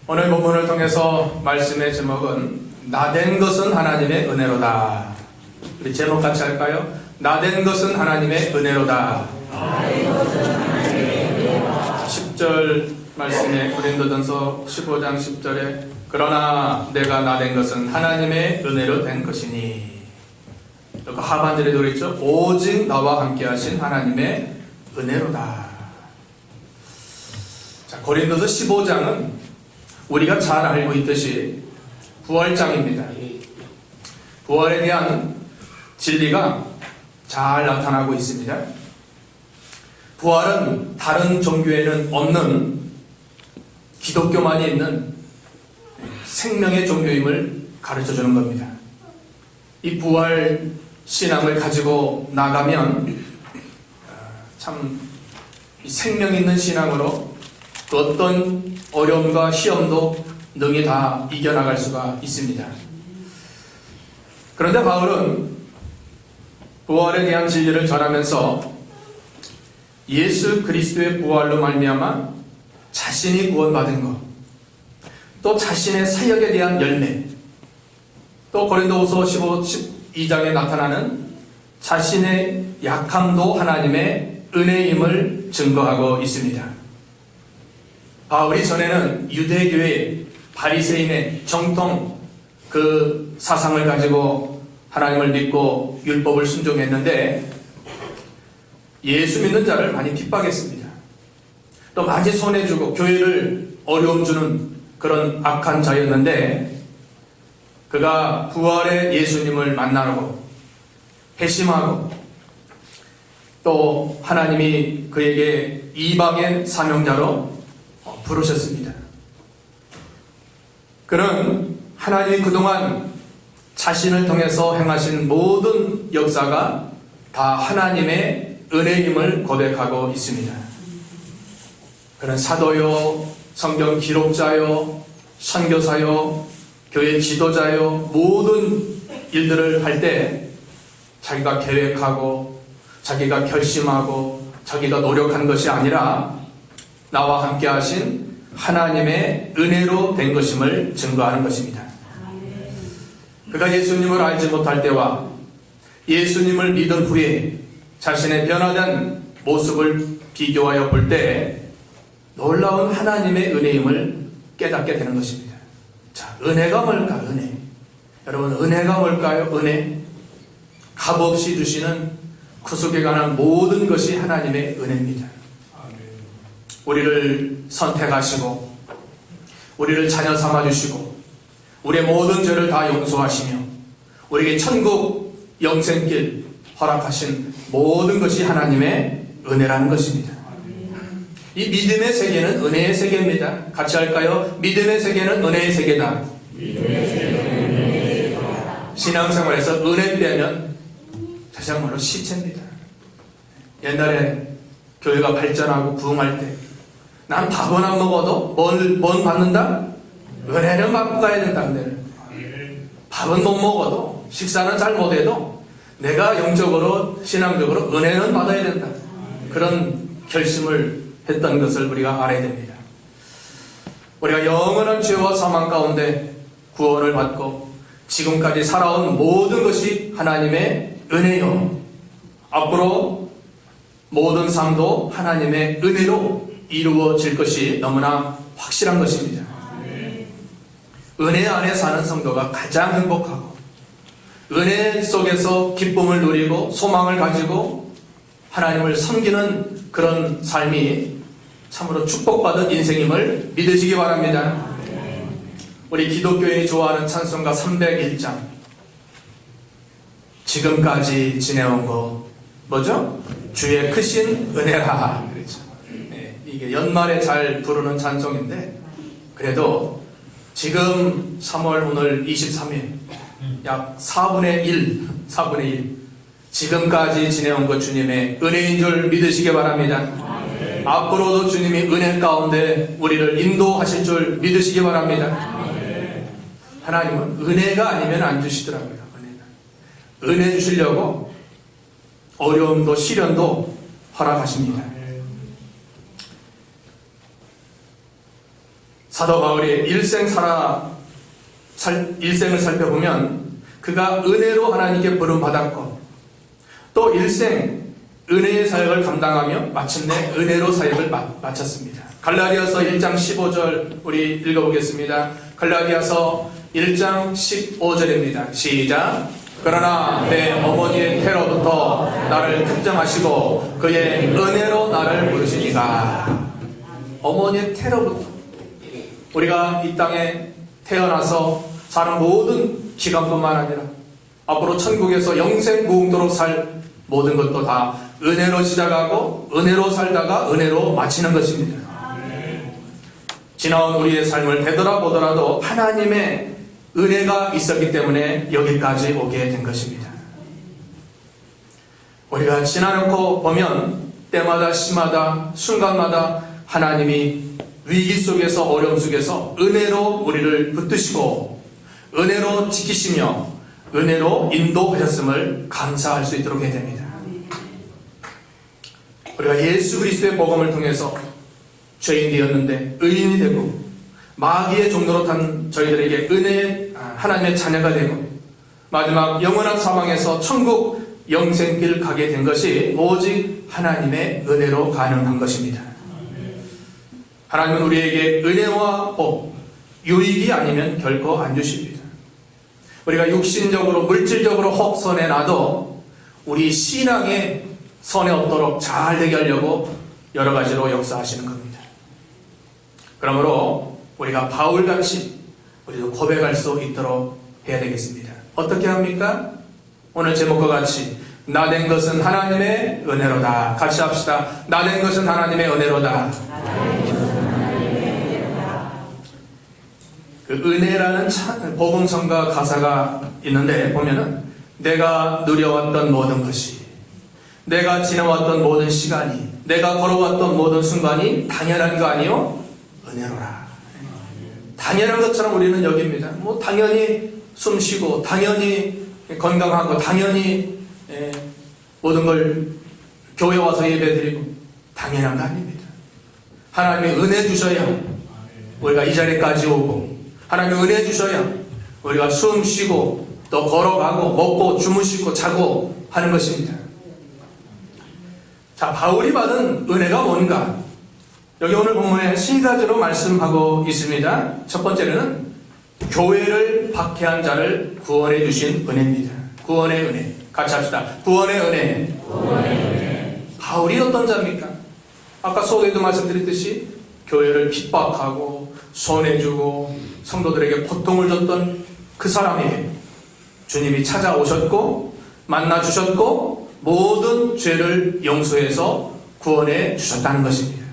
오늘 본문을 통해서 말씀의 제목은 나된 것은 하나님의 은혜로다. 우리 제목 같이 할까요? 나된 것은 하나님의 은혜로다. 10절 말씀에 고린도전서 15장 10절에 그러나 내가 나된 것은 하나님의 은혜로 된 것이니, 그 하반절에도 그랬죠. 오직 나와 함께 하신 하나님의 은혜로다. 자, 고린도서 15장은 우리가 잘 알고 있듯이 부활장입니다. 부활에 대한 진리가 잘 나타나고 있습니다. 부활은 다른 종교에는 없는, 기독교만이 있는 생명의 종교임을 가르쳐주는 겁니다. 이 부활 신앙을 가지고 나가면 참 생명 있는 신앙으로 그 어떤 어려움과 시험도 능히 다 이겨나갈 수가 있습니다. 그런데 바울은 부활에 대한 진리를 전하면서 예수 그리스도의 부활로 말미암아 자신이 구원받은 것, 또 자신의 사역에 대한 열매, 또 고린도후서 12장에 나타나는 자신의 약함도 하나님의 은혜임을 증거하고 있습니다. 바울이 전에는 유대교의 바리새인의 정통 그 사상을 가지고 하나님을 믿고 율법을 순종했는데 예수 믿는 자를 많이 핍박했습니다. 또 많이 손해주고 교회를 어려움 주는 그런 악한 자였는데, 그가 부활의 예수님을 만나고 회심하고 또 하나님이 그에게 이방의 사명자로 부르셨습니다. 그는 하나님이 그동안 자신을 통해서 행하신 모든 역사가 다 하나님의 은혜임을 고백하고 있습니다. 그는 사도요, 성경 기록자요, 선교사요, 교회 지도자요, 모든 일들을 할 때 자기가 계획하고 자기가 결심하고 자기가 노력한 것이 아니라 나와 함께 하신 하나님의 은혜로 된 것임을 증거하는 것입니다. 그가 예수님을 알지 못할 때와 예수님을 믿은 후에 자신의 변화된 모습을 비교하여 볼 때 놀라운 하나님의 은혜임을 깨닫게 되는 것입니다. 자, 은혜가 뭘까? 은혜. 여러분, 은혜가 뭘까요? 은혜. 값없이 주시는 구속에 관한 모든 것이 하나님의 은혜입니다. 우리를 선택하시고 우리를 자녀 삼아주시고 우리의 모든 죄를 다 용서하시며 우리에게 천국 영생길 허락하신 모든 것이 하나님의 은혜라는 것입니다. 이 믿음의 세계는 은혜의 세계입니다. 같이 할까요? 믿음의 세계는 은혜의 세계다. 신앙생활에서 은혜 빼면 자정말로 시체입니다. 옛날에 교회가 발전하고 부흥할 때 난 밥은 안 먹어도 뭔 받는다? 은혜는 받고 가야 된다. 은혜를. 밥은 못 먹어도, 식사는 잘 못해도 내가 영적으로 신앙적으로 은혜는 받아야 된다. 그런 결심을 했던 것을 우리가 알아야 됩니다. 우리가 영원한 죄와 사망 가운데 구원을 받고 지금까지 살아온 모든 것이 하나님의 은혜요, 앞으로 모든 삶도 하나님의 은혜로 이루어질 것이 너무나 확실한 것입니다. 은혜 안에 사는 성도가 가장 행복하고 은혜 속에서 기쁨을 누리고 소망을 가지고 하나님을 섬기는 그런 삶이 참으로 축복받은 인생임을 믿으시기 바랍니다. 우리 기독교인이 좋아하는 찬송가 301장, 지금까지 지내온 거 뭐죠? 주의 크신 은혜라. 그렇죠. 네, 이게 연말에 잘 부르는 찬송인데 그래도 지금 3월 오늘 23일 약 4분의 1 지금까지 지내온 것 주님의 은혜인 줄 믿으시기 바랍니다. 앞으로도 주님이 은혜 가운데 우리를 인도하실 줄 믿으시기 바랍니다. 하나님은 은혜가 아니면 안 주시더라고요. 은혜 주시려고 어려움도 시련도 허락하십니다. 사도 바울의 일생을 살펴보면 그가 은혜로 하나님께 부름받았고 또 일생 은혜의 사역을 감당하며 마침내 은혜로 사역을 마쳤습니다. 갈라디아서 1장 15절 우리 읽어보겠습니다. 갈라디아서 1장 15절입니다. 시작. 그러나 내 어머니의 태로부터 나를 긍정하시고 그의 은혜로 나를 부르시니가. 어머니의 태로부터 우리가 이 땅에 태어나서 사는 모든 기간뿐만 아니라 앞으로 천국에서 영생 무궁토록 살 모든 것도 다 은혜로 시작하고 은혜로 살다가 은혜로 마치는 것입니다. 지나온 우리의 삶을 되돌아보더라도 하나님의 은혜가 있었기 때문에 여기까지 오게 된 것입니다. 우리가 지나놓고 보면 때마다 시마다 순간마다 하나님이 위기 속에서 어려움 속에서 은혜로 우리를 붙드시고 은혜로 지키시며 은혜로 인도하셨음을 감사할 수 있도록 해야 됩니다. 우리가 예수 그리스도의 복음을 통해서 죄인이었는데 의인이 되고 마귀의 종로로 탄 저희들에게 하나님의 자녀가 되고 마지막 영원한 사망에서 천국 영생길 가게 된 것이 오직 하나님의 은혜로 가능한 것입니다. 하나님은 우리에게 은혜와 복, 유익이 아니면 결코 안 주십니다. 우리가 육신적으로 물질적으로 혹 선에 나도 우리 신앙의 선에 없도록 잘 되게 하려고 여러 가지로 역사하시는 겁니다. 그러므로 우리가 바울같이 우리도 고백할 수 있도록 해야 되겠습니다. 어떻게 합니까? 오늘 제목과 같이 나 된 것은 하나님의 은혜로다. 같이 합시다. 나 된 것은 하나님의 은혜로다. 그 은혜라는 복음성가 가사가 있는데 보면은 내가 누려왔던 모든 것이, 내가 지나왔던 모든 시간이, 내가 걸어왔던 모든 순간이 당연한 거 아니요? 은혜로라. 당연한 것처럼 우리는 여깁니다. 뭐 당연히 숨 쉬고 당연히 건강하고 당연히 모든 걸 교회 와서 예배드리고 당연한 거 아닙니다. 하나님이 은혜 주셔야 우리가 이 자리까지 오고 하나님이 은혜 주셔야 우리가 숨 쉬고 또 걸어가고 먹고 주무시고 자고 하는 것입니다. 자, 바울이 받은 은혜가 뭔가? 여기 오늘 본문에 세 가지로 말씀하고 있습니다. 첫 번째는 교회를 박해한 자를 구원해 주신 은혜입니다. 구원의 은혜. 같이 합시다. 구원의 은혜. 바울이 어떤 자입니까? 아까 소개도 말씀드렸듯이 교회를 핍박하고 손해주고 성도들에게 고통을 줬던 그 사람에게 주님이 찾아오셨고 만나주셨고 모든 죄를 용서해서 구원해 주셨다는 것입니다.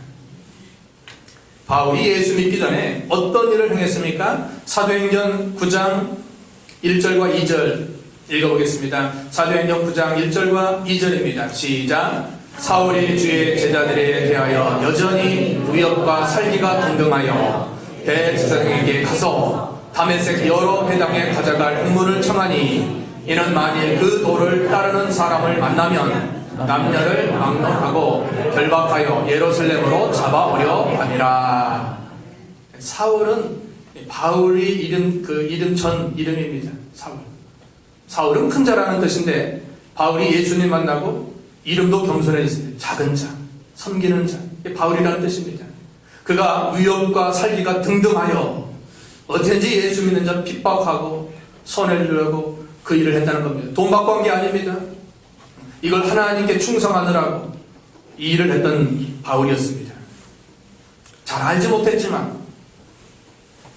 바울이 예수 믿기 전에 어떤 일을 행했습니까? 사도행전 9장 1절과 2절 읽어보겠습니다. 사도행전 9장 1절과 2절입니다. 시작. 사울이 주의 제자들에 대하여 여전히 위협과 살기가 등등하여 대제사장에게 가서 다메섹 여러 회당에 가져갈 공문을 청하니 이는 만일 그 도를 따르는 사람을 만나면 남녀를 막론하고 결박하여 예루살렘으로 잡아오려 함이라. 사울은 바울이 이름천 이름입니다. 사울은 큰 자라는 뜻인데 바울이 예수님 만나고 이름도 겸손해졌습니다. 작은 자, 섬기는 자. 바울이라는 뜻입니다. 그가 위협과 살기가 등등하여 어떻게든지 예수 믿는 자 핍박하고 손해를 주려고 그 일을 했다는 겁니다. 돈 받고 한 게 아닙니다. 이걸 하나님께 충성하느라고 이 일을 했던 바울이었습니다. 잘 알지 못했지만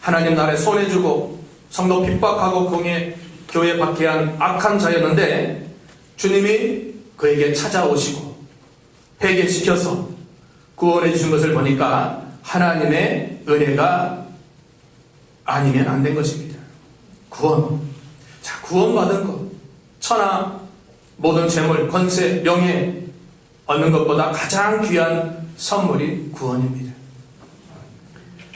하나님 나라에 손해주고 성도 핍박하고 교회 박해한 악한 자였는데 주님이 그에게 찾아오시고 회개시켜서 구원해 주신 것을 보니까 하나님의 은혜가 아니면 안 된 것입니다. 구원받은 것, 천하 모든 재물, 권세, 명예 얻는 것보다 가장 귀한 선물이 구원입니다.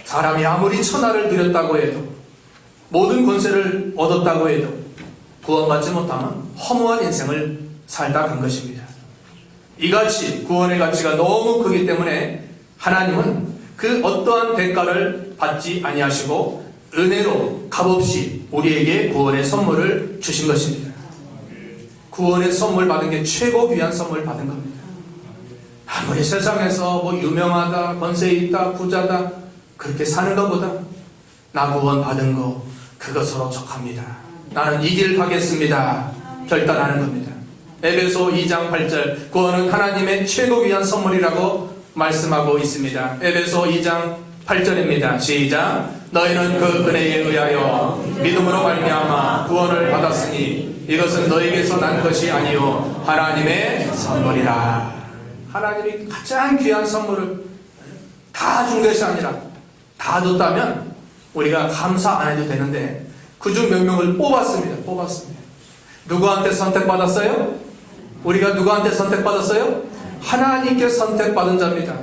사람이 아무리 천하를 누렸다고 해도 모든 권세를 얻었다고 해도 구원받지 못하면 허무한 인생을 살다 간 것입니다. 이같이 구원의 가치가 너무 크기 때문에 하나님은 그 어떠한 대가를 받지 아니하시고 은혜로 값없이 우리에게 구원의 선물을 주신 것입니다. 구원의 선물 받은 게 최고 귀한 선물 받은 겁니다. 아무리 세상에서 뭐 유명하다, 권세 있다, 부자다 그렇게 사는 것보다 나 구원 받은 거 그것으로 족합니다. 나는 이 길 가겠습니다. 결단하는 겁니다. 에베소 2장 8절 구원은 하나님의 최고 귀한 선물이라고 말씀하고 있습니다. 에베소 2장 8절입니다. 시작. 너희는 그 은혜에 의하여 믿음으로 말미암아 구원을 받았으니 이것은 너희에게서 난 것이 아니요 하나님의 선물이라. 하나님이 가장 귀한 선물을 다 준 것이 아니라 다 줬다면 우리가 감사 안 해도 되는데 그중 몇 명을 뽑았습니다. 누구한테 선택받았어요? 우리가 누구한테 선택받았어요? 하나님께 선택받은 자입니다.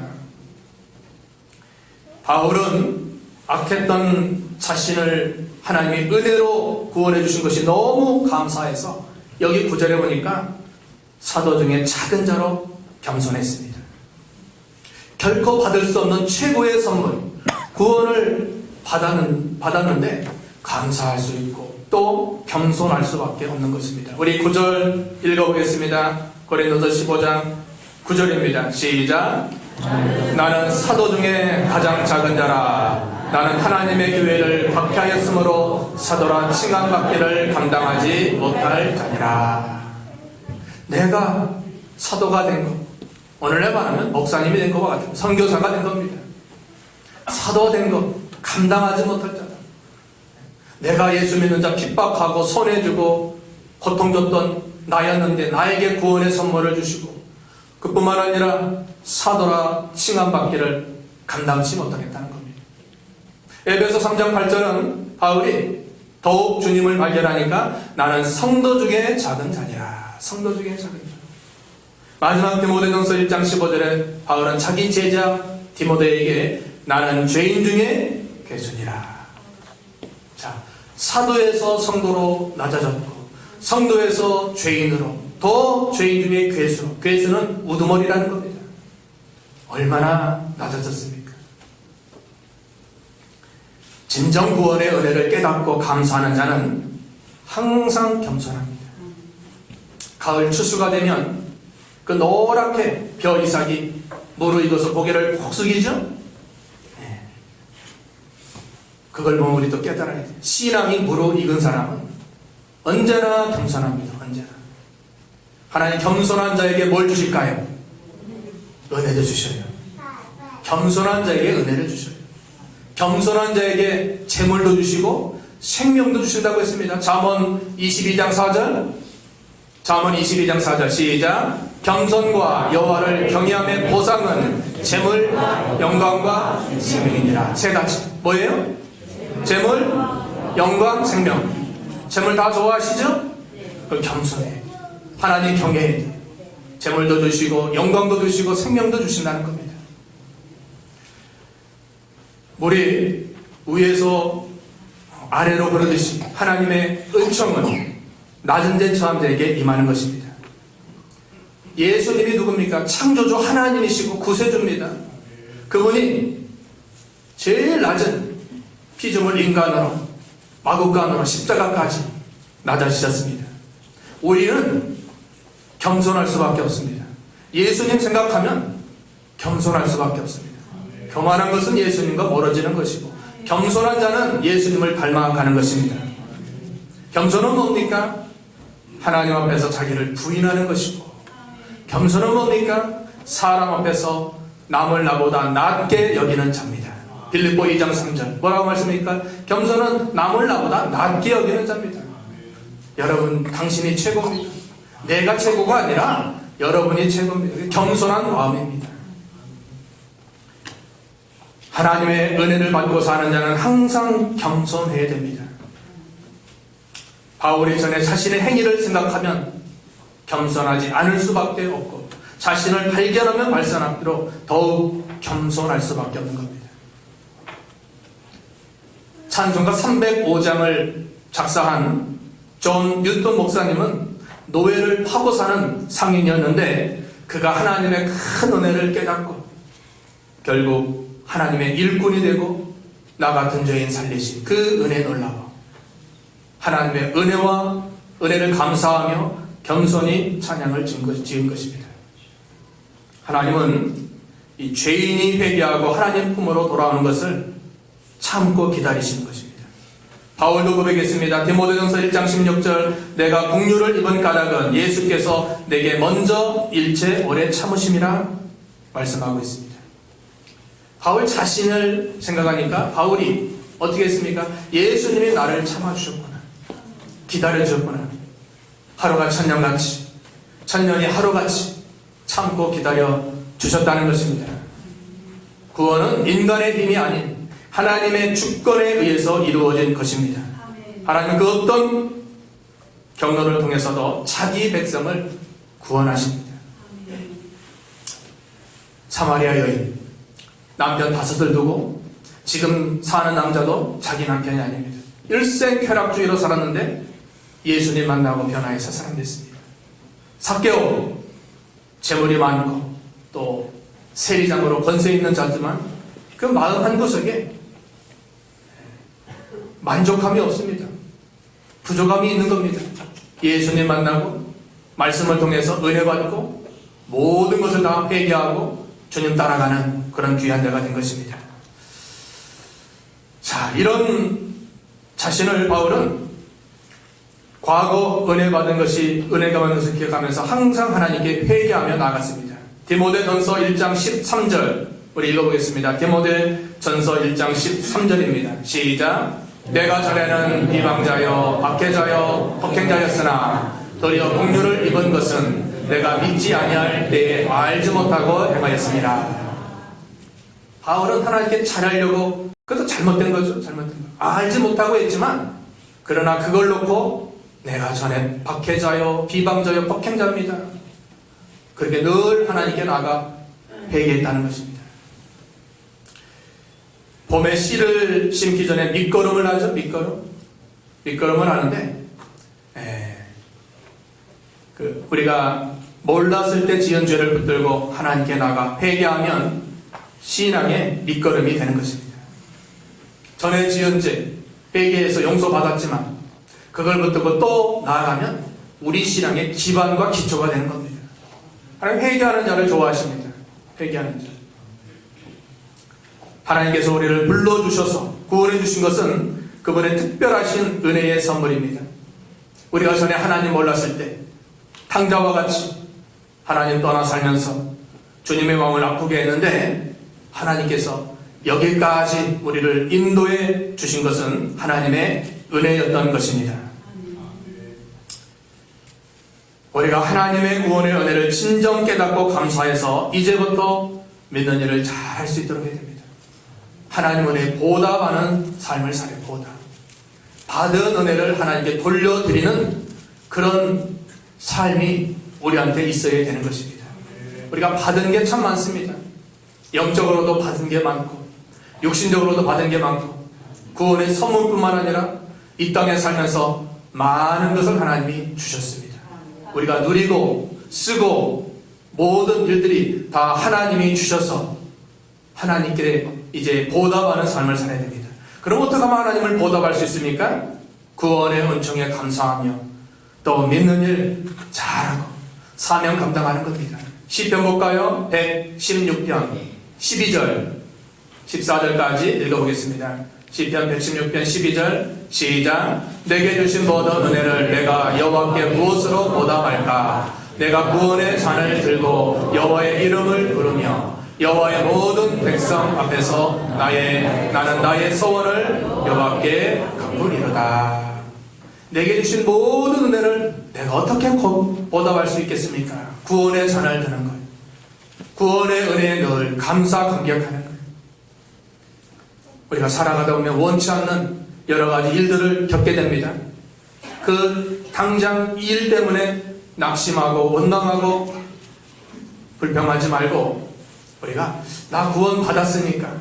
바울은 악했던 자신을 하나님이 은혜로 구원해 주신 것이 너무 감사해서 여기 9절에 보니까 사도 중에 작은 자로 겸손했습니다. 결코 받을 수 없는 최고의 선물 구원을 받았는데 감사할 수 있고 또 겸손할 수밖에 없는 것입니다. 우리 9절 읽어보겠습니다. 고린도서 15장 9절입니다. 시작. 나는 사도 중에 가장 작은 자라. 나는 하나님의 교회를 박해하였으므로 사도라 칭함받기를 감당하지 못할 자니라. 내가 사도가 된 것, 오늘날 말하면 목사님이 된 것과 같은 선교사가 된 겁니다. 사도 된 것 감당하지 못할 자다. 내가 예수 믿는 자 핍박하고 손해주고 고통줬던 나였는데 나에게 구원의 선물을 주시고 그뿐만 아니라 사도라 칭함받기를 감당치 못하겠다는 겁니다. 에베소 3장 8절은 바울이 더욱 주님을 발견하니까 나는 성도 중에 작은 자니라. 성도 중에 작은 자. 마지막 디모데전서 1장 15절에 바울은 자기 제자 디모데에게 나는 죄인 중에 괴순이라. 자, 사도에서 성도로 낮아졌고 성도에서 죄인으로 더 죄인 중에 괴수. 괴수는 우두머리라는 겁니다. 얼마나 낮아졌습니까? 진정 구원의 은혜를 깨닫고 감사하는 자는 항상 겸손합니다. 가을 추수가 되면 그 노랗게 벼 이삭이 무르익어서 고개를 푹 숙이죠? 그걸 보면 우리도 깨달아야 돼요. 신앙이 무르익은 사람은 언제나 겸손합니다. 언제나. 하나님 겸손한 자에게 뭘 주실까요? 은혜도 주셔요. 겸손한 자에게 은혜를 주셔요. 겸손한 자에게 재물도 주시고 생명도 주신다고 했습니다. 잠언 22장 4절. 잠언 22장 4절 시작. 겸손과 여호와를 경외함의 보상은 재물, 영광과 생명이니라. 세 가지. 뭐예요? 재물, 영광, 생명. 재물 다 좋아하시죠? 그럼 겸손해. 하나님 경외해야 돼. 재물도 주시고 영광도 주시고 생명도 주신다는 겁니다. 물이 위에서 아래로 흐르듯이 하나님의 은총은 낮은 데 처한 자에게 임하는 것입니다. 예수님이 누굽니까? 창조주 하나님이시고 구세주입니다. 그분이 제일 낮은 피조물 인간으로 마구간으로 십자가까지 낮아지셨습니다. 우리는 겸손할 수밖에 없습니다. 예수님 생각하면 겸손할 수밖에 없습니다. 교만한 것은 예수님과 멀어지는 것이고 겸손한 자는 예수님을 닮아가는 것입니다. 겸손은 뭡니까? 하나님 앞에서 자기를 부인하는 것이고 겸손은 뭡니까? 사람 앞에서 남을 나보다 낮게 여기는 자입니다. 빌립보 2장 3절 뭐라고 말씀입니까? 겸손은 남을 나보다 낮게 여기는 자입니다. 여러분 당신이 최고입니다. 내가 최고가 아니라 여러분이 최고입니다. 겸손한 마음입니다. 하나님의 은혜를 받고 사는 자는 항상 겸손해야 됩니다. 바울이 전에 자신의 행위를 생각하면 겸손하지 않을 수밖에 없고 자신을 발견하면 발산하도록 더욱 겸손할 수밖에 없는 겁니다. 찬송가 305장을 작사한 존 뉴턴 목사님은 노예를 파고 사는 상인이었는데 그가 하나님의 큰 은혜를 깨닫고 결국 하나님의 일꾼이 되고 나 같은 죄인 살리신 그 은혜 놀라워 하나님의 은혜를 감사하며 겸손히 찬양을 지은 것입니다. 하나님은 이 죄인이 회개하고 하나님 품으로 돌아오는 것을 참고 기다리시는 것입니다. 바울도 고백했습니다. 디모데전서 1장 16절 내가 국류를 입은 까닭은 예수께서 내게 먼저 일체 오래 참으심이라 말씀하고 있습니다. 바울 자신을 생각하니까 바울이 어떻게 했습니까? 예수님이 나를 참아주셨구나. 기다려주셨구나. 하루가 천년같이 천년이 하루같이 참고 기다려 주셨다는 것입니다. 구원은 인간의 힘이 아닌 하나님의 주권에 의해서 이루어진 것입니다. 하나님은 그 어떤 경로를 통해서도 자기 백성을 구원하십니다. 사마리아 여인 남편 5을 두고 지금 사는 남자도 자기 남편이 아닙니다. 일생 쾌락주의로 살았는데 예수님 만나고 변화해서 사람 됐습니다. 삭개오 재물이 많고 또 세리장으로 권세 있는 자지만 그 마음 한구석에 만족함이 없습니다. 부족함이 있는 겁니다. 예수님 만나고 말씀을 통해서 은혜 받고 모든 것을 다 회개하고 주님 따라가는 그런 귀한 자가 된 것입니다. 자, 이런 자신을 바울은 과거 은혜가 받은 것을 기억하면서 항상 하나님께 회개하며 나갔습니다. 디모데전서 1장 13절 우리 읽어보겠습니다. 디모데전서 1장 13절입니다. 시작. 내가 전에는 이방자여 박해자여 폭행자였으나 도리어 국류를 입은 것은 내가 믿지 아니할 때에 알지 못하고 행하였습니다. 바울은 하나님께 잘하려고 그것도 잘못된 거죠. 잘못된 거. 알지 못하고 했지만 그러나 그걸 놓고 내가 전에 박해자여 비방자여 폭행자입니다. 그렇게 늘 하나님께 나가 회개했다는 것입니다. 봄에 씨를 심기 전에 밑거름을 하죠. 밑거름을 하는데 우리가 몰랐을 때 지은 죄를 붙들고 하나님께 나가 회개하면 신앙의 밑거름이 되는 것입니다. 전에 지은 죄 회개해서 용서받았지만 그걸 붙들고 또 나아가면 우리 신앙의 기반과 기초가 되는 겁니다. 하나님 회개하는 자를 좋아하십니다. 회개하는 자. 하나님께서 우리를 불러주셔서 구원해 주신 것은 그분의 특별하신 은혜의 선물입니다. 우리가 전에 하나님 몰랐을 때 탕자와 같이 하나님 떠나 살면서 주님의 마음을 아프게 했는데 하나님께서 여기까지 우리를 인도해 주신 것은 하나님의 은혜였던 것입니다. 우리가 하나님의 구원의 은혜를 진정 깨닫고 감사해서 이제부터 믿는 일을 잘 할 수 있도록 해야 됩니다. 하나님 은혜에 보답하는 삶을 살아요. 보답. 받은 은혜를 하나님께 돌려드리는 그런 삶이 우리한테 있어야 되는 것입니다. 우리가 받은 게 참 많습니다. 영적으로도 받은 게 많고 육신적으로도 받은 게 많고 구원의 선물뿐만 아니라 이 땅에 살면서 많은 것을 하나님이 주셨습니다. 우리가 누리고 쓰고 모든 일들이 다 하나님이 주셔서 하나님께 이제 보답하는 삶을 살아야 됩니다. 그럼 어떻게 하면 하나님을 보답할 수 있습니까? 구원의 은총에 감사하며 또 믿는 일 잘하고 사명 감당하는 겁니다. 시편 볼까요? 116편 12절 14절까지 읽어보겠습니다. 시편 116편 12절 시작. 내게 주신 모든 은혜를 내가 여호와께 무엇으로 보답할까? 내가 구원의 잔을 들고 여호와의 이름을 부르며 여호와의 모든 백성 앞에서 나는 나의 소원을 여호와께 갚으리로다. 내게 주신 모든 은혜를 내가 어떻게 보답할 수 있겠습니까? 구원의 잔을 드는 것, 구원의 은혜에 늘 감사 감격하는 것. 우리가 살아가다 보면 원치 않는 여러 가지 일들을 겪게 됩니다. 그 당장 이 일 때문에 낙심하고 원망하고 불평하지 말고 우리가 나 구원 받았으니까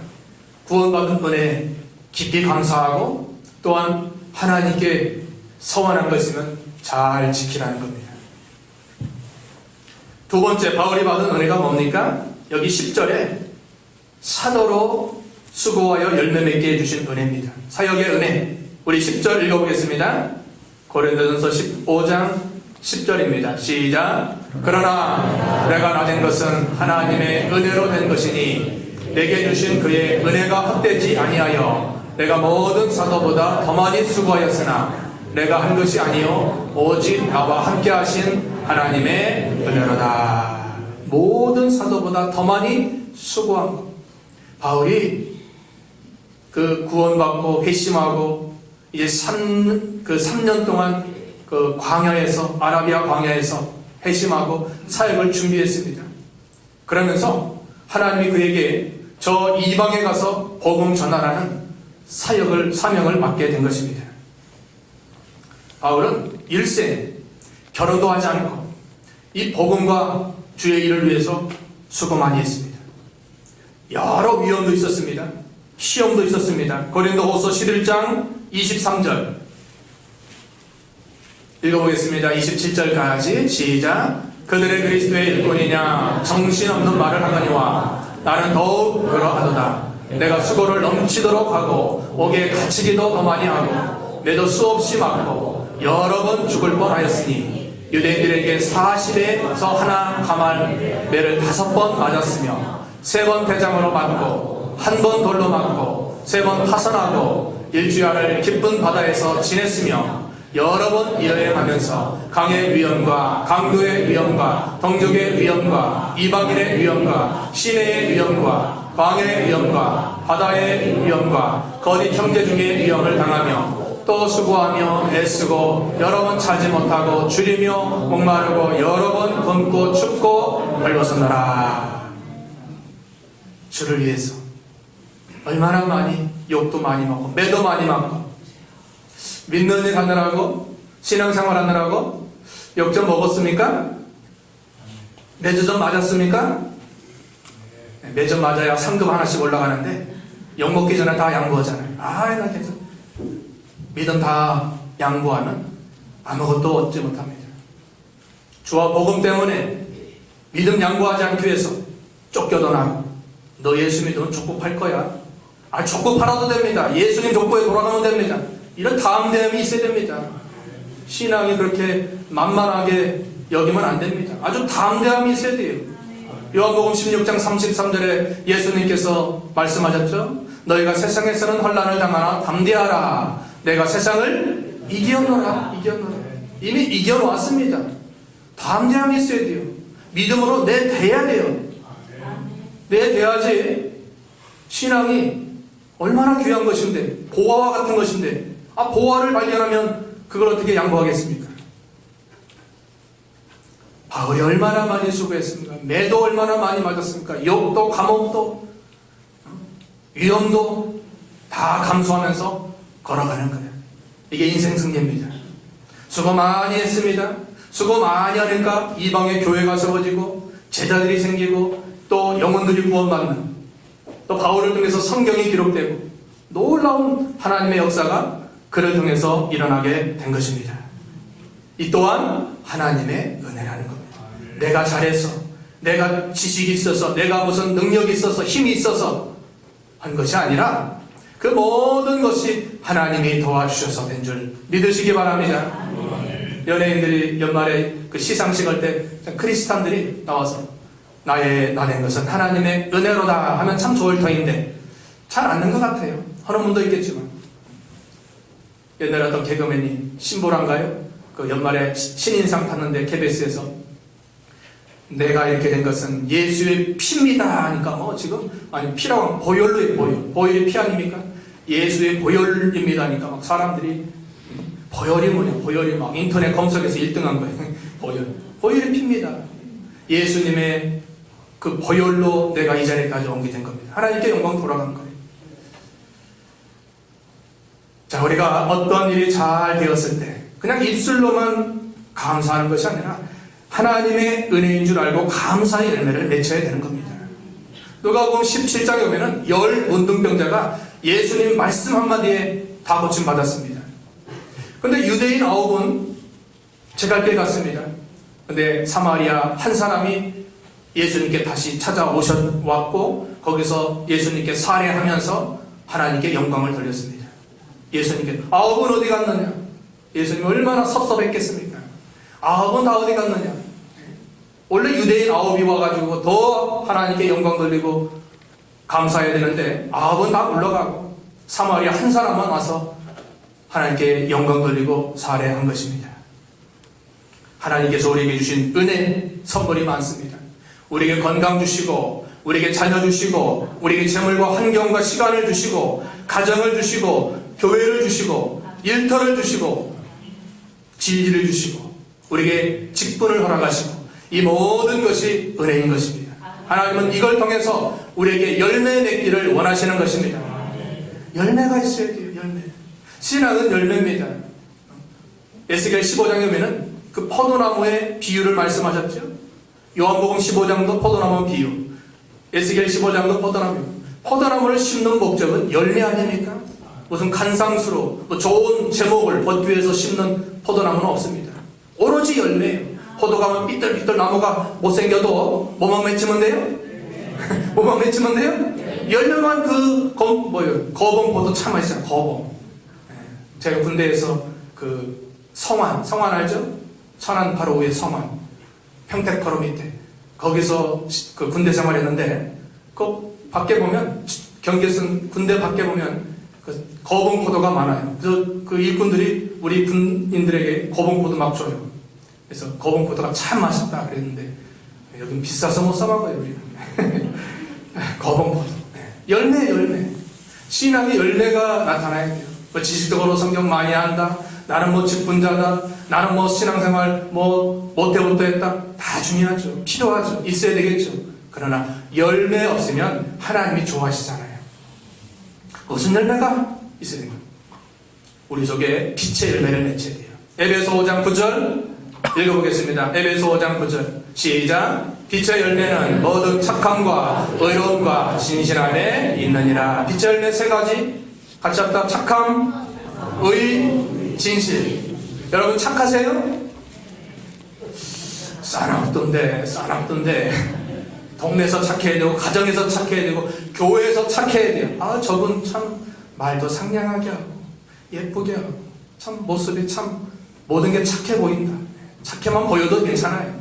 구원받은 은혜에 깊이 감사하고 또한 하나님께 서원한 거 있으면 잘 지키라는 겁니다. 두 번째 바울이 받은 은혜가 뭡니까? 여기 10절에 사도로 수고하여 열매 맺게 해주신 은혜입니다. 사역의 은혜. 우리 10절 읽어보겠습니다. 고린도전서 15장 10절입니다. 시작. 그러나 내가 나된 것은 하나님의 은혜로 된 것이니 내게 주신 그의 은혜가 헛되지 아니하여 내가 모든 사도보다 더 많이 수고하였으나 내가 한 것이 아니요 오직 나와 함께 하신 하나님의 은혜로다. 모든 사도보다 더 많이 수고한 것. 바울이 그 구원받고 회심하고 이제 3년 동안 그 광야에서, 아라비아 광야에서 회심하고 사역을 준비했습니다. 그러면서 하나님이 그에게 저 이방에 가서 복음 전하라는 사명을 맡게 된 것입니다. 바울은 일생 결혼도 하지 않고 이 복음과 주의 일을 위해서 수고 많이 했습니다. 여러 위험도 있었습니다. 시험도 있었습니다. 고린도후서 11장 23절 읽어보겠습니다. 27절까지 시작. 그들의 그리스도의 일꾼이냐 정신없는 말을 하거니와 나는 더욱 그러하도다. 내가 수고를 넘치도록 하고 옥에 갇히기도 더 많이 하고 매도 수없이 맞고 여러 번 죽을 뻔하였으니 유대인들에게 40에서 하나 가말 매를 5번 맞았으며 3번 대장으로 맞고 1번 돌로 맞고 3번 파선하고 일주일을 깊은 바다에서 지냈으며 여러 번 여행하면서 강의 위험과 강도의 위험과 동족의 위험과 이방인의 위험과 시내의 위험과 광야의 위험과 바다의 위험과 거짓 형제 중의 위험을 당하며 또 수고하며 애쓰고 여러 번 차지 못하고 줄이며 목마르고 여러 번 굶고 춥고 벌벗었노라. 주를 위해서 얼마나 많이 욕도 많이 먹고 매도 많이 맞고 믿는 일 하느라고 신앙생활 하느라고 욕 좀 먹었습니까? 매주 좀 맞았습니까? 매주 맞아야 상금 하나씩 올라가는데 욕 먹기 전에 다 양보하잖아요. 나 계속 믿음 다 양보하면 아무것도 얻지 못합니다. 주와 복음 때문에 믿음 양보하지 않기 위해서 쫓겨도 나고 너 예수 믿으면 족보 팔 거야. 족보 팔아도 됩니다. 예수님 족보에 돌아가면 됩니다. 이런 담대함이 있어야 됩니다. 신앙이 그렇게 만만하게 여기면 안 됩니다. 아주 담대함이 있어야 돼요. 요한복음 16장 33절에 예수님께서 말씀하셨죠. 너희가 세상에서는 환난을 당하나 담대하라. 내가 세상을 이겨노라. 이미 이겨놓았습니다. 담대함이 있어야 돼요. 믿음으로 내대야 돼요. 내대야지 신앙이 얼마나 귀한 것인데, 보화와 같은 것인데, 보화를 발견하면 그걸 어떻게 양보하겠습니까? 바울이 얼마나 많이 수고했습니까? 매도 얼마나 많이 맞았습니까? 욕도 감옥도 위험도 다 감수하면서 걸어가는 거예요. 이게 인생 승리입니다. 수고 많이 했습니다. 수고 많이 하니까 이방의 교회가 세워지고 제자들이 생기고 또 영혼들이 구원받는, 또 바울을 통해서 성경이 기록되고 놀라운 하나님의 역사가 그를 통해서 일어나게 된 것입니다. 이 또한 하나님의 은혜라는 겁니다. 내가 잘해서, 내가 지식이 있어서, 내가 무슨 능력이 있어서, 힘이 있어서 한 것이 아니라 그 모든 것이 하나님이 도와주셔서 된 줄 믿으시기 바랍니다. 연예인들이 연말에 그 시상식 할 때 크리스찬들이 나와서 나된 것은 하나님의 은혜로다 하면 참 좋을 터인데 잘 않는 것 같아요. 하는 분도 있겠지만, 옛날에 어떤 개그맨이 신보란가요? 그 연말에 신인상 탔는데 KBS에서 내가 이렇게 된 것은 예수의 피입니다 하니까 지금 피라고 보혈로 보혈이 피 아닙니까? 예수의 보혈입니다 하니까 막 사람들이 보혈이 뭐냐, 보혈이 막 인터넷 검색에서 1등한 거예요. 보혈이 피입니다. 예수님의 그 보혈로 내가 이 자리까지 옮게 된 겁니다. 하나님께 영광 돌아가는 거예요. 자, 우리가 어떤 일이 잘 되었을 때 그냥 입술로만 감사하는 것이 아니라 하나님의 은혜인 줄 알고 감사의 열매를 맺혀야 되는 겁니다. 누가복음 17장에 보면은 10 문둥병자가 예수님 말씀 한마디에 다 고침받았습니다. 그런데 유대인 9은 제갈길 갔습니다. 그런데 사마리아 한 사람이 예수님께 다시 찾아왔고 거기서 예수님께 살해하면서 하나님께 영광을 돌렸습니다. 예수님께 아홉은 어디 갔느냐? 예수님 얼마나 섭섭했겠습니까? 아홉은 다 어디 갔느냐? 원래 유대인 아홉이 와가지고 더 하나님께 영광 돌리고 감사해야 되는데 아홉은 다 물러가고 사마리아 한 사람만 와서 하나님께 영광 돌리고 살해한 것입니다. 하나님께서 우리에게 주신 은혜 선물이 많습니다. 우리에게 건강 주시고 우리에게 자녀 주시고 우리에게 재물과 환경과 시간을 주시고 가정을 주시고 교회를 주시고 일터를 주시고 진리를 주시고 우리에게 직분을 허락하시고 이 모든 것이 은혜인 것입니다. 하나님은 이걸 통해서 우리에게 열매 맺기를 원하시는 것입니다. 열매가 있어야 돼요. 열매. 신앙은 열매입니다. 에스겔 15장에 보면 그 포도나무의 비유를 말씀하셨죠. 요한복음 15장도 포도나무 비유, 에스겔 15장도 포도나무. 포도나무를 심는 목적은 열매 아닙니까? 무슨 간상수로 좋은 제목을 벗기 위해서 심는 포도나무는 없습니다. 오로지 열매예요. 포도가 삐뚤삐뚤 나무가 못생겨도 뭐만 맺히면 돼요? 뭐만 맺히면 돼요? 열매만 거봉포도 참 맛있잖아요. 거봉. 제가 군대에서 그 성안 알죠? 천안 바로 위에 성안, 평택 바로 밑에 거기서 그 군대 생활했는데 그 밖에 보면 경계선 군대 밖에 보면 그 거봉포도가 많아요. 그래서 그 일꾼들이 우리 군인들에게 거봉포도 막 줘요. 그래서 거봉포도가 참 맛있다 그랬는데 여긴 비싸서 못 사 먹어요. 우리는. 거봉포도. 열매. 신앙의 열매가 나타나야 돼요. 뭐 지식적으로 성경 많이 한다. 나는 뭐 직분자다. 나는 뭐 신앙생활 뭐 못했다. 다 중요하죠. 필요하죠. 있어야 되겠죠. 그러나 열매 없으면 하나님이 좋아하시잖아요. 무슨 열매가 있어야 돼요? 우리 속에 빛의 열매를 맺혀야 돼요. 에베소 5장 9절 읽어보겠습니다. 에베소 5장 9절 시작. 빛의 열매는 모든 착함과 의로움과 진실함에 있느니라. 빛의 열매 세 가지 같이 합다. 착함, 의, 진실. 여러분 착하세요? 싸납던데 동네에서 착해야 되고 가정에서 착해야 되고 교회에서 착해야 돼요. 아 저분 참 말도 상냥하게 하고 예쁘게 하고 참 모습이 참 모든 게 착해 보인다. 착해만 보여도 괜찮아요.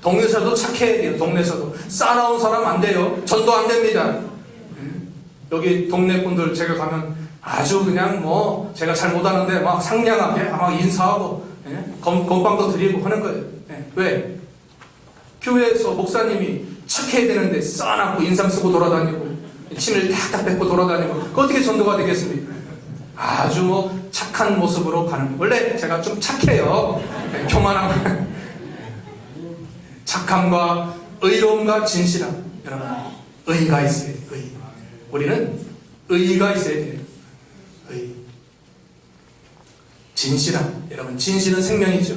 동네에서도 착해야 돼요. 동네에서도 싸나운 사람 안 돼요. 전도 안 됩니다. 여기 동네 분들 제가 가면 아주 그냥 뭐 제가 잘 못하는데 막 상냥하게 막 인사하고 건빵도 드리고 하는 거예요. 왜? 교회에서 목사님이 착해야 되는데 싸납고 인상 쓰고 돌아다니고 침을 탁탁 뱉고 돌아다니고 그 어떻게 전도가 되겠습니까? 아주 뭐 착한 모습으로 가는. 원래 제가 좀 착해요. 교만함. 착함과 의로움과 진실함. 여러분 의가 있어야 돼요. 의. 우리는 의가 있어야 돼요. 의. 진실함. 여러분 진실은 생명이죠.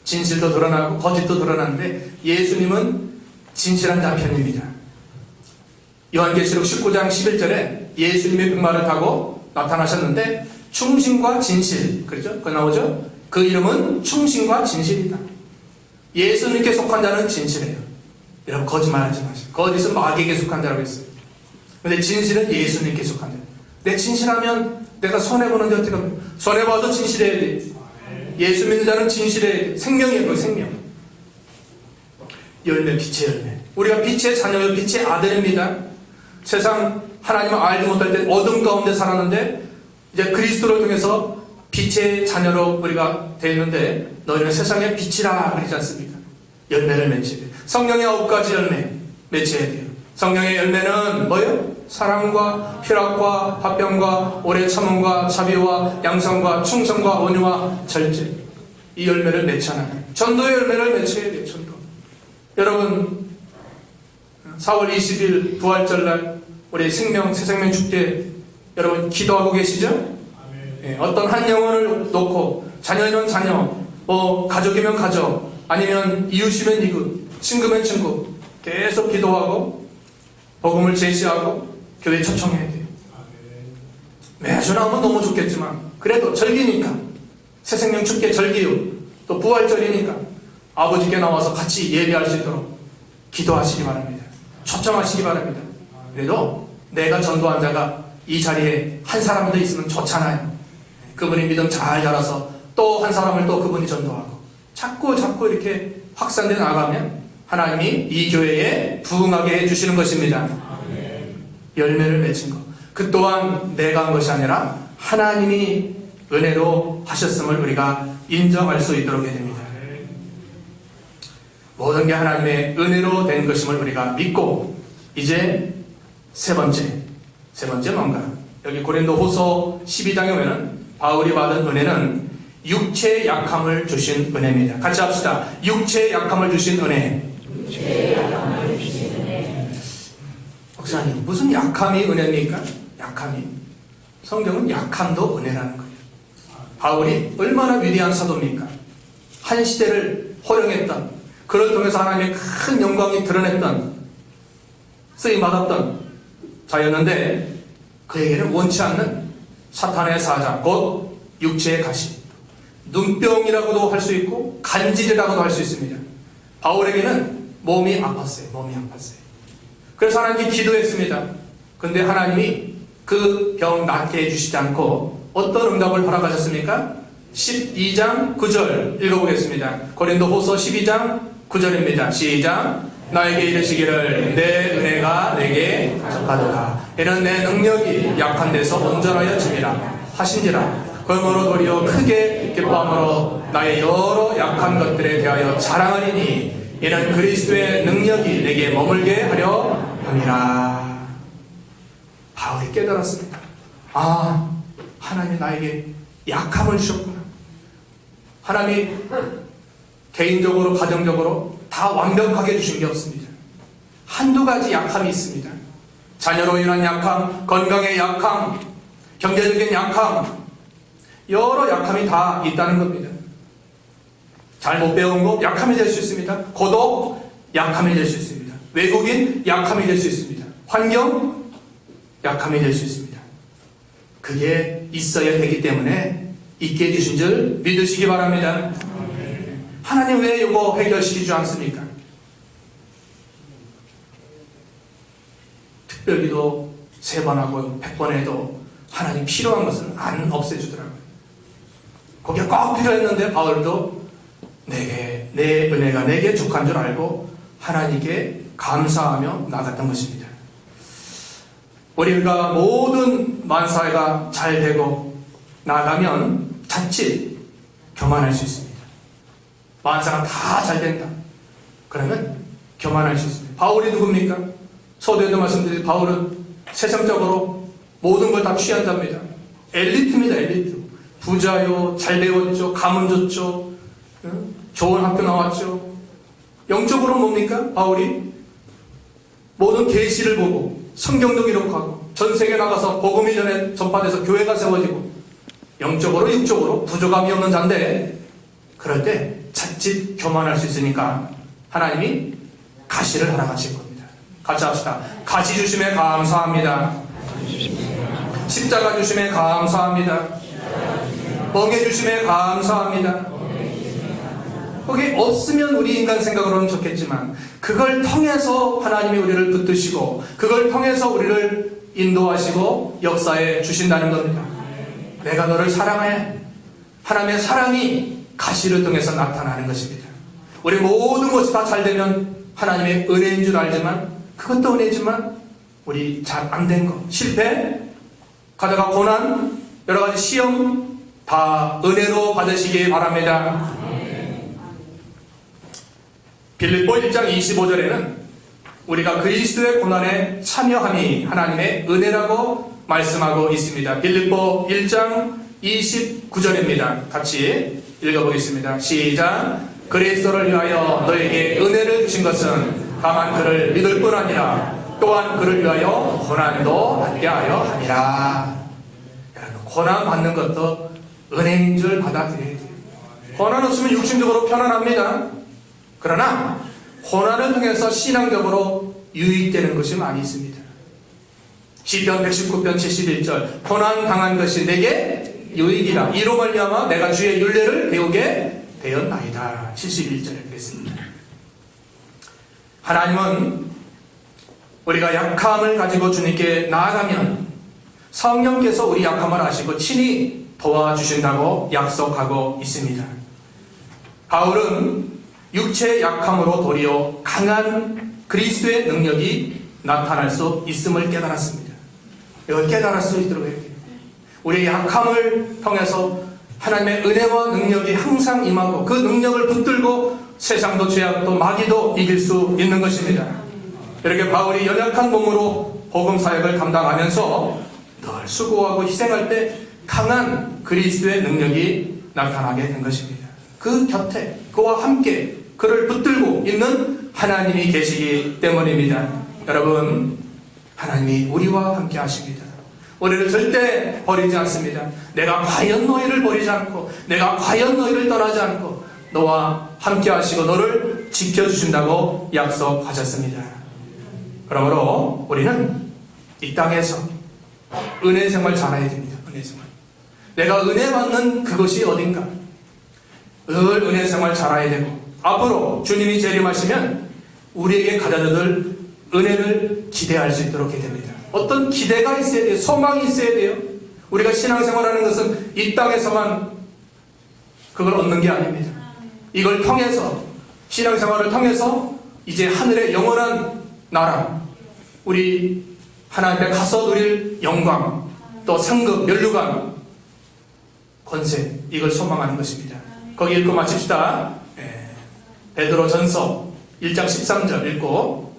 진실도 드러나고 거짓도 드러나는데 예수님은 진실한 자편입니다. 요한계시록 19장 11절에 예수님의 백마를 타고 나타나셨는데 충신과 진실, 그렇죠? 그 나오죠? 그 이름은 충신과 진실이다. 예수님께 속한 자는 진실해요. 여러분 거짓말하지 마세요. 거짓은 마귀에게 속한 자라고 했어요. 근데 진실은 예수님께 속한 자. 내 진실하면 내가 손해보는데 어떻게 하면 손해봐도 진실해야 돼. 예수 믿는 자는 진실해야 돼. 생명이에요. 그 생명. 열매, 빛의 열매. 우리가 빛의 자녀요, 빛의 아들입니다. 세상 하나님을 알지 못할 때 어둠 가운데 살았는데 이제 그리스도를 통해서 빛의 자녀로 우리가 되었는데 너희는 세상의 빛이라 그러지 않습니까? 열매를 맺혀야 돼요. 성령의 9가지 열매 맺혀야 돼요. 성령의 열매는 뭐예요? 사랑과 희락과 화평과 오래 참음과 자비와 양성과 충성과 온유와 절제. 이 열매를 맺혀나가요. 전도의 열매를 맺혀야 돼요. 전도. 여러분 4월 20일 부활절날 우리 새생명 축제 여러분 기도하고 계시죠? 어떤 한 영혼을 놓고 자녀면 자녀, 뭐 가족이면 가족, 아니면 이웃이면 이웃, 친구면 친구 계속 기도하고 복음을 제시하고 교회 초청해야 돼요. 매주 나오면 너무 좋겠지만 그래도 절기니까 새생명 축제 절기요 또 부활절이니까 아버지께 나와서 같이 예배할 수 있도록 기도하시기 바랍니다. 초청하시기 바랍니다. 그래도 내가 전도한 자가 이 자리에 한 사람 더 있으면 좋잖아요. 그분이 믿음 잘 자라서 또 한 사람을 또 그분이 전도하고 자꾸 이렇게 확산되어 나가면 하나님이 이 교회에 부응하게 해주시는 것입니다. 열매를 맺힌 것. 그 또한 내가 한 것이 아니라 하나님이 은혜로 하셨음을 우리가 인정할 수 있도록 해야 됩니다. 모든 게 하나님의 은혜로 된 것임을 우리가 믿고, 이제 세 번째 뭔가? 여기 고린도후서 12장에 보면 바울이 받은 은혜는 육체의 약함을 주신 은혜입니다. 같이 합시다. 육체의 약함을 주신 은혜. 목사님, 무슨 약함이 은혜입니까? 약함이. 성경은 약함도 은혜라는 거예요. 바울이 얼마나 위대한 사도입니까? 한 시대를 호령했던, 그를 통해서 하나님의 큰 영광이 드러냈던, 쓰임받았던 자였는데, 그에게는 원치 않는 사탄의 사자, 곧 육체의 가시, 눈병이라고도 할 수 있고 간질이라고도 할 수 있습니다. 바울에게는 몸이 아팠어요. 그래서 하나님께 기도했습니다. 근데 하나님이 그 병 낫게 해주시지 않고 어떤 응답을 허락하셨습니까? 12장 9절 읽어보겠습니다. 고린도후서 12장 9절입니다. 시작. 나에게 이르시기를 내 은혜가 내게 적하도다. 이는 내 능력이 약한 데서 온전하여 짐이라 하신지라. 그러므로 도리어 크게 기뻐함으로 나의 여러 약한 것들에 대하여 자랑하리니 이는 그리스도의 능력이 내게 머물게 하려 함이라. 바울이 깨달았습니다. 아, 하나님이 나에게 약함을 주셨구나. 하나님이 개인적으로 가정적으로 다 완벽하게 주신 게 없습니다. 한두 가지 약함이 있습니다. 자녀로 인한 약함, 건강의 약함, 경제적인 약함, 여러 약함이 다 있다는 겁니다. 잘못 배운 거 약함이 될 수 있습니다. 고독 약함이 될 수 있습니다. 외국인 약함이 될 수 있습니다. 환경 약함이 될 수 있습니다. 그게 있어야 되기 때문에 있게 해주신 줄 믿으시기 바랍니다. 하나님 왜 이거 해결시키지 않습니까? 특별기도 3번 하고 100번 해도 하나님 필요한 것은 안 없애주더라고요. 거기에 꼭 필요했는데 바울도 내 은혜가 내게 족한 줄 알고 하나님께 감사하며 나갔던 것입니다. 우리가 모든 만사가 잘 되고 나가면 자칫 교만할 수 있습니다. 만사가 다 잘 된다. 그러면 교만할 수 있습니다. 바울이 누굽니까? 서두에도 말씀드린 바울은 세상적으로 모든 걸 다 취한 자입니다. 엘리트입니다. 엘리트. 부자요, 잘 배웠죠, 가문 좋죠, 좋은 학교 나왔죠. 영적으로 뭡니까? 바울이 모든 계시를 보고 성경도 기록하고 전 세계 나가서 복음이 전파돼서 교회가 세워지고 영적으로 육적으로 부족함이 없는 자인데, 그럴 때 자칫 교만할 수 있으니까 하나님이 가시를 허락하신 겁니다. 같이 합시다. 가시 주심에 감사합니다. 십자가 주심에 감사합니다. 멍해 주심에 감사합니다. 거기 없으면 우리 인간 생각으로는 좋겠지만 그걸 통해서 하나님이 우리를 붙드시고 그걸 통해서 우리를 인도하시고 역사에 주신다는 겁니다. 내가 너를 사랑해. 하나님의 사랑이 가시를 통해서 나타나는 것입니다. 우리 모든 것이 다 잘 되면 하나님의 은혜인 줄 알지만 그것도 은혜지만 우리 잘 안 된 거, 실패, 가다가 고난, 여러 가지 시험 다 은혜로 받으시기 바랍니다. 빌립보 1장 25절에는 우리가 그리스도의 고난에 참여함이 하나님의 은혜라고 말씀하고 있습니다. 빌립보 1장 29절입니다. 같이 읽어보겠습니다. 시작. 그리스도를 위하여 너에게 은혜를 주신 것은 다만 그를 믿을 뿐 아니라 또한 그를 위하여 고난도 받게 하려 함이라. 여러분, 고난 받는 것도 은혜인 줄 받아들여야 돼요. 고난 없으면 육신적으로 편안합니다. 그러나 고난을 통해서 신앙적으로 유익되는 것이 많이 있습니다. 시편 119편 71절 고난 당한 것이 내게 유익이라 이로 말미암아 내가 주의 율례를 배우게 되었나이다. 71절에 그랬습니다. 하나님은 우리가 약함을 가지고 주님께 나아가면 성령께서 우리 약함을 아시고 친히 도와주신다고 약속하고 있습니다. 바울은 육체의 약함으로 도리어 강한 그리스도의 능력이 나타날 수 있음을 깨달았습니다. 이걸 깨달을 수 있도록 해야 돼요. 우리의 약함을 통해서 하나님의 은혜와 능력이 항상 임하고 그 능력을 붙들고 세상도 죄악도 마귀도 이길 수 있는 것입니다. 이렇게 바울이 연약한 몸으로 복음 사역을 감당하면서 늘 수고하고 희생할 때 강한 그리스도의 능력이 나타나게 된 것입니다. 그 곁에 그와 함께 그를 붙들고 있는 하나님이 계시기 때문입니다. 여러분, 하나님이 우리와 함께 하십니다. 우리를 절대 버리지 않습니다. 내가 과연 너희를 버리지 않고 내가 과연 너희를 떠나지 않고 너와 함께 하시고 너를 지켜주신다고 약속하셨습니다. 그러므로 우리는 이 땅에서 은혜 생활 잘해야 됩니다. 은혜 생활. 내가 은혜 받는 그것이 어딘가 늘 은혜 생활 잘해야 되고 앞으로 주님이 재림하시면 우리에게 가져다줄 은혜를 기대할 수 있도록 해야 됩니다. 어떤 기대가 있어야 돼요. 소망이 있어야 돼요. 우리가 신앙생활하는 것은 이 땅에서만 그걸 얻는 게 아닙니다. 이걸 통해서 신앙생활을 통해서 이제 하늘의 영원한 나라 우리 하나님께 가서 누릴 영광 또 상급 면류관 권세 이걸 소망하는 것입니다. 거기 읽고 마칩시다. 베드로전서 1장 13절 읽고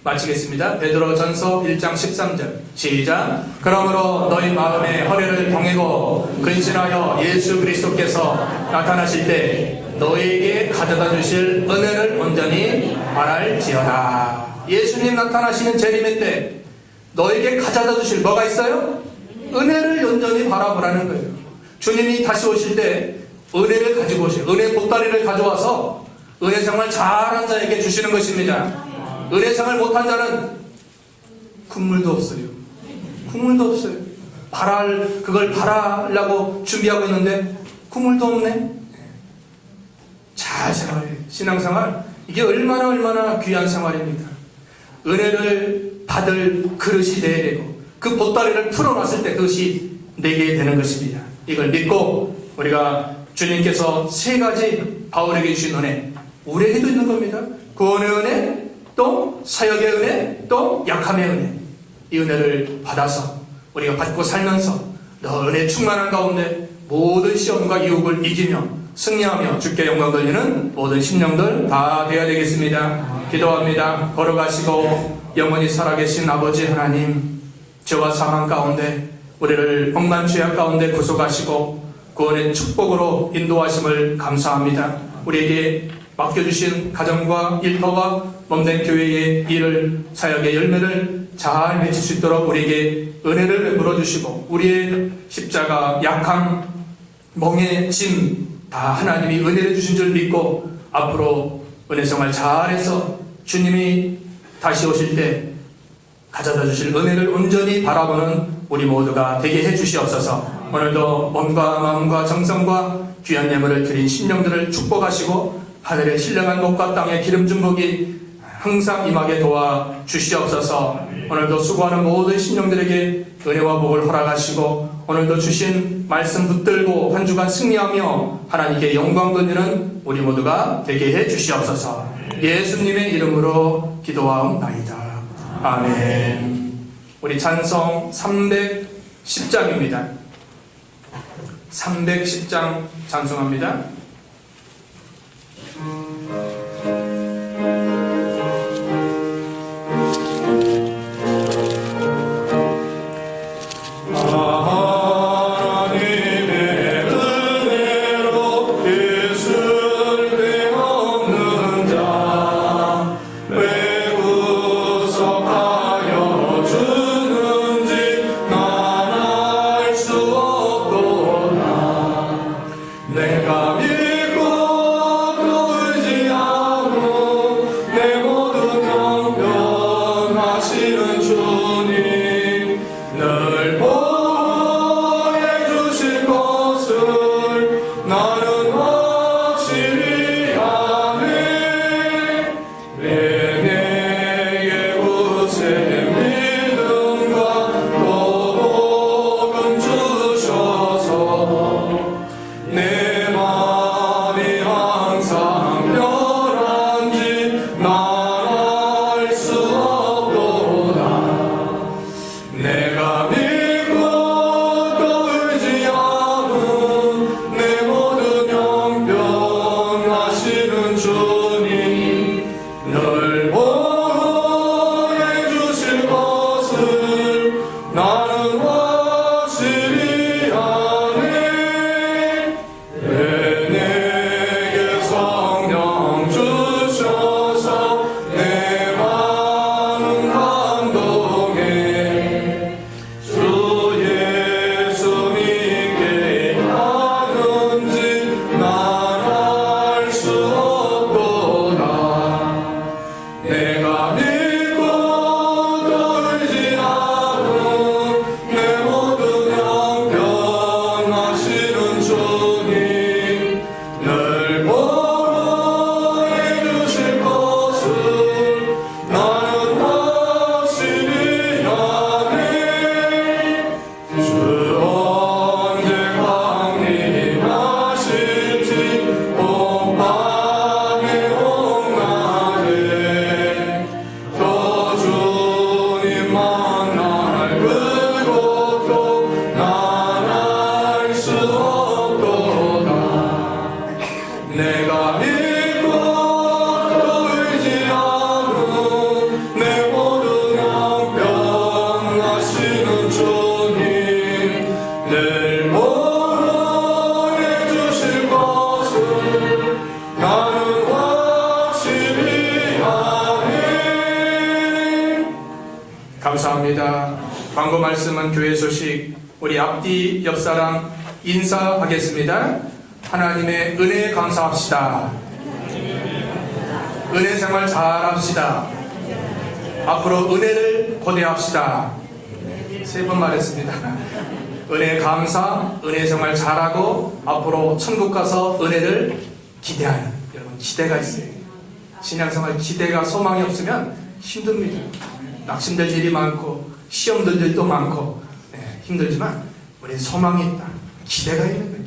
마치겠습니다. 베드로전서 1장 13절 시작. 그러므로 너희 마음의 허리를 병이고 근신하여 예수 그리스도께서 나타나실 때 너희에게 가져다 주실 은혜를 온전히 바랄지어다. 예수님 나타나시는 재림의 때 너에게 가져다 주실 뭐가 있어요? 은혜를 온전히 바라보라는 거예요. 주님이 다시 오실 때 은혜를 가지고 오세요. 은혜 보따리를 가져와서 은혜 생활 잘한 자에게 주시는 것입니다. 은혜 생활 못한 자는 국물도 없어요. 국물도 없어요. 그걸 바라려고 준비하고 있는데 국물도 없네. 잘 생활해요. 신앙생활 이게 얼마나 귀한 생활입니까? 은혜를 받을 그릇이 되어야 되고 그 보따리를 풀어놨을 때 그것이 내게 되는 것입니다. 이걸 믿고 우리가 주님께서 세 가지 바울에게 주신 은혜 우리에게도 있는 겁니다. 구원의 은혜 또 사역의 은혜 또 약함의 은혜 이 은혜를 받아서 우리가 받고 살면서 너 은혜 충만한 가운데 모든 시험과 유혹을 이기며 승리하며 주께 영광 돌리는 모든 심령들 다 되어야 되겠습니다. 기도합니다. 걸어가시고 영원히 살아계신 아버지 하나님 죄와 사망 가운데 우리를 억만 죄악 가운데 구속하시고 구원의 축복으로 인도하심을 감사합니다. 우리에게 맡겨주신 가정과 일터와 몸된 교회의 일을 사역의 열매를 잘 맺을 수 있도록 우리에게 은혜를 베풀어 주시고 우리의 십자가 약함 멍에 짐 다 하나님이 은혜를 주신 줄 믿고 앞으로 은혜 생활 잘해서 주님이 다시 오실 때 가져다 주실 은혜를 온전히 바라보는 우리 모두가 되게 해 주시옵소서. 오늘도 몸과 마음과 정성과 귀한 예물을 드린 심령들을 축복하시고 하늘의 신령한 복과 땅의 기름진 복이 항상 임하게 도와 주시옵소서. 오늘도 수고하는 모든 심령들에게 은혜와 복을 허락하시고 오늘도 주신 말씀 붙들고 한 주간 승리하며 하나님께 영광 돌리는 우리 모두가 되게 해 주시옵소서. 예수님의 이름으로 기도하옵나이다. 아멘. 우리 찬송 310장입니다. 310장 찬송합니다. 내가 광고 말씀은 교회 소식 우리 앞뒤 옆사람 인사하겠습니다. 하나님의 은혜에 감사합시다. 은혜 생활 잘합시다. 앞으로 은혜를 고대합시다. 3번 말했습니다. 은혜 감사, 은혜 생활 잘하고 앞으로 천국 가서 은혜를 기대하는, 여러분 기대가 있어요. 신앙생활 기대가 소망이 없으면 힘듭니다. 낙심될 일이 많고 시험들 일도 많고 힘들지만 우리 소망이 있다. 기대가 있는 거예요.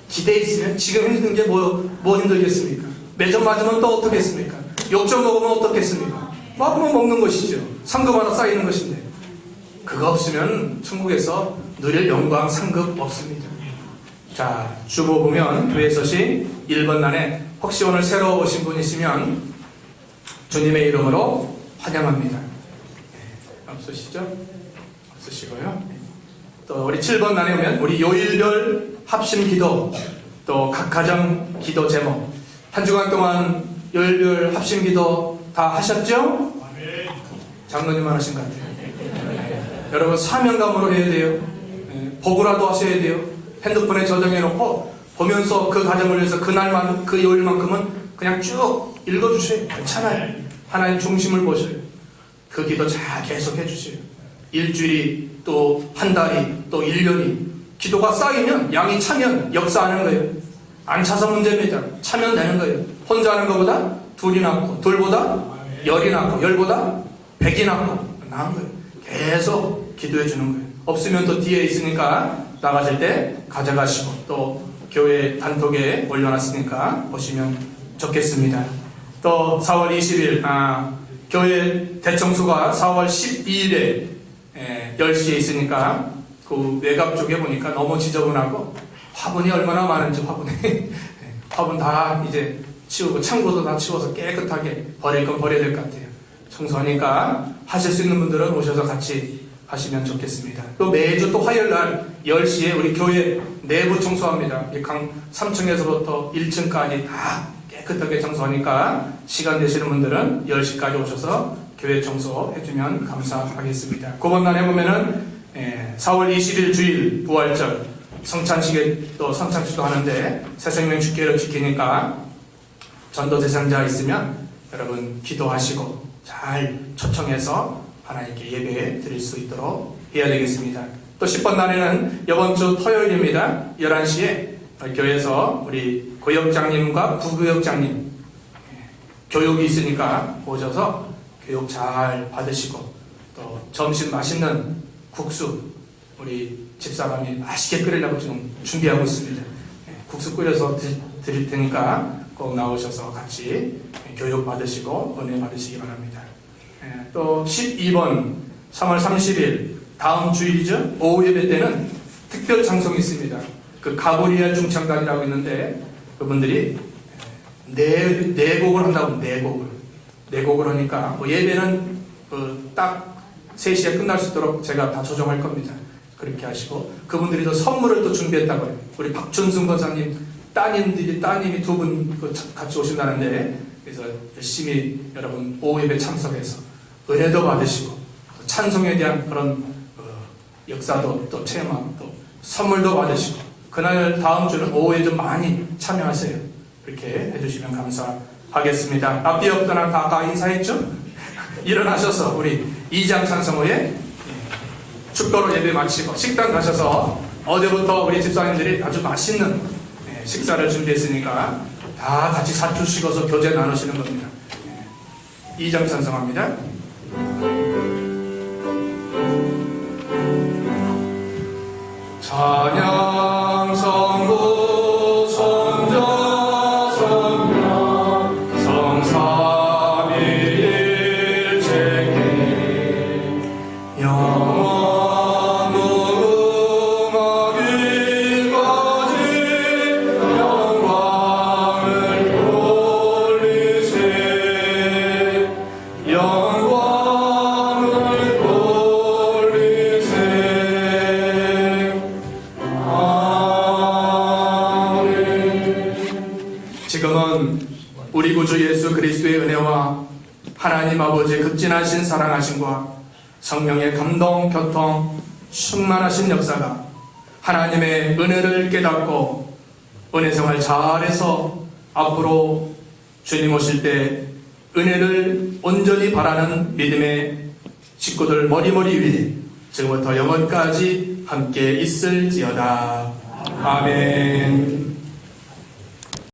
기대 있으면 지금 힘든 게 뭐 힘들겠습니까? 매점 맞으면 또 어떻겠습니까? 욕 좀 먹으면 어떻겠습니까? 먹으면 먹는 것이죠. 상급 하나 쌓이는 것인데 그거 없으면 천국에서 누릴 영광 상급 없습니다. 자, 주보 보면 교회 소식 1번 난에 혹시 오늘 새로 오신 분 있으면 주님의 이름으로 환영합니다. 없으시죠? 없으시고요. 또 우리 7번 난에 오면 우리 요일별 합심 기도, 또 각 가정 기도 제목, 한 주간 동안 요일별 합심 기도 다 하셨죠? 장로님만 하신 것 같아요. 여러분 사명감으로 해야 돼요. 보고라도 하셔야 돼요. 핸드폰에 저장해 놓고 보면서 그 가정을 위해서 그날만, 그 요일만큼은 그냥 쭉 읽어주세요. 괜찮아요. 하나님 중심을 보셔요. 그 기도 잘 계속 해주세요. 일주일이 또 한 달이 또 1년이 기도가 쌓이면 양이 차면 역사하는 거예요. 안 차서 문제입니다. 차면 되는 거예요. 혼자 하는 것보다 둘이 낫고 둘보다 열이 낫고 열보다 백이 낫고 나은 거예요. 계속 기도해 주는 거예요. 없으면 또 뒤에 있으니까 나가실 때 가져가시고 또 교회 단톡에 올려놨으니까 보시면 좋겠습니다. 또 4월 20일 교회 대청소가 4월 12일에 10시에 있으니까 그 외곽 쪽에 보니까 너무 지저분하고 화분이 얼마나 많은지 화분 다 이제 치우고 창고도 다 치워서 깨끗하게 버릴 건 버려야 될 것 같아요. 청소하니까 하실 수 있는 분들은 오셔서 같이 하시면 좋겠습니다. 또 매주 또 화요일 날 10시에 우리 교회 내부 청소합니다. 강 3층에서부터 1층까지 다 깨끗하게 청소하니까 시간 되시는 분들은 10시까지 오셔서 교회 청소해주면 감사하겠습니다. 9번 날에 보면은 4월 20일 주일 부활절 성찬식에 또 성찬식도 하는데 새생명 주께를 지키니까 전도 대상자 있으면 여러분 기도하시고 잘 초청해서 하나님께 예배 드릴 수 있도록 해야 되겠습니다. 또 10번 날에는 이번 주 토요일입니다. 11시에 교회에서 우리 고역장님과 부교역장님 교육이 있으니까 오셔서 교육 잘 받으시고 또 점심 맛있는 국수 우리 집사람이 맛있게 끓이려고 지금 준비하고 있습니다. 국수 끓여서 드릴 테니까 꼭 나오셔서 같이 교육 받으시고 은혜 받으시기 바랍니다. 또 12번 3월 30일 다음 주일이죠. 오후 예배 때는 특별 장송이 있습니다. 그 가브리엘 중창단이라고 있는데 그분들이 네 곡을 한다고 네 곡을 하니까 예배는 딱 3시에 끝날 수 있도록 제가 다 조정할 겁니다. 그렇게 하시고 그분들이 또 선물을 또 준비했다고 해요. 우리 박준승 권사님 따님이 2분 같이 오신다는데 그래서 열심히 여러분 오후 예배 참석해서 은혜도 받으시고 찬송에 대한 그런 역사도 또 체험하고 또 선물도 받으시고 그날 다음 주는 오후에 좀 많이 참여하세요. 이렇게 해주시면 감사하겠습니다. 앞뒤 없거나 아까 인사했죠? 일어나셔서 우리 2장 찬송 후에 축도로 예배 마치고 식당 가셔서 어제부터 우리 집사님들이 아주 맛있는 식사를 준비했으니까 다 같이 사투 식어서 교제 나누시는 겁니다. 2장 찬송합니다. 찬양 성부 성자 성령 성삼위일체계 영원 무궁하기까지 영광을 돌리세 영광을 돌리세 지금은 우리 구주 예수 그리스도의 은혜와 하나님 아버지의 극진하신 사랑하심과 성령의 감동, 교통, 충만하신 역사가 하나님의 은혜를 깨닫고 은혜 생활 잘해서 앞으로 주님 오실 때 은혜를 온전히 바라는 믿음의 식구들 머리머리 위에 지금부터 영원까지 함께 있을지어다. 아멘.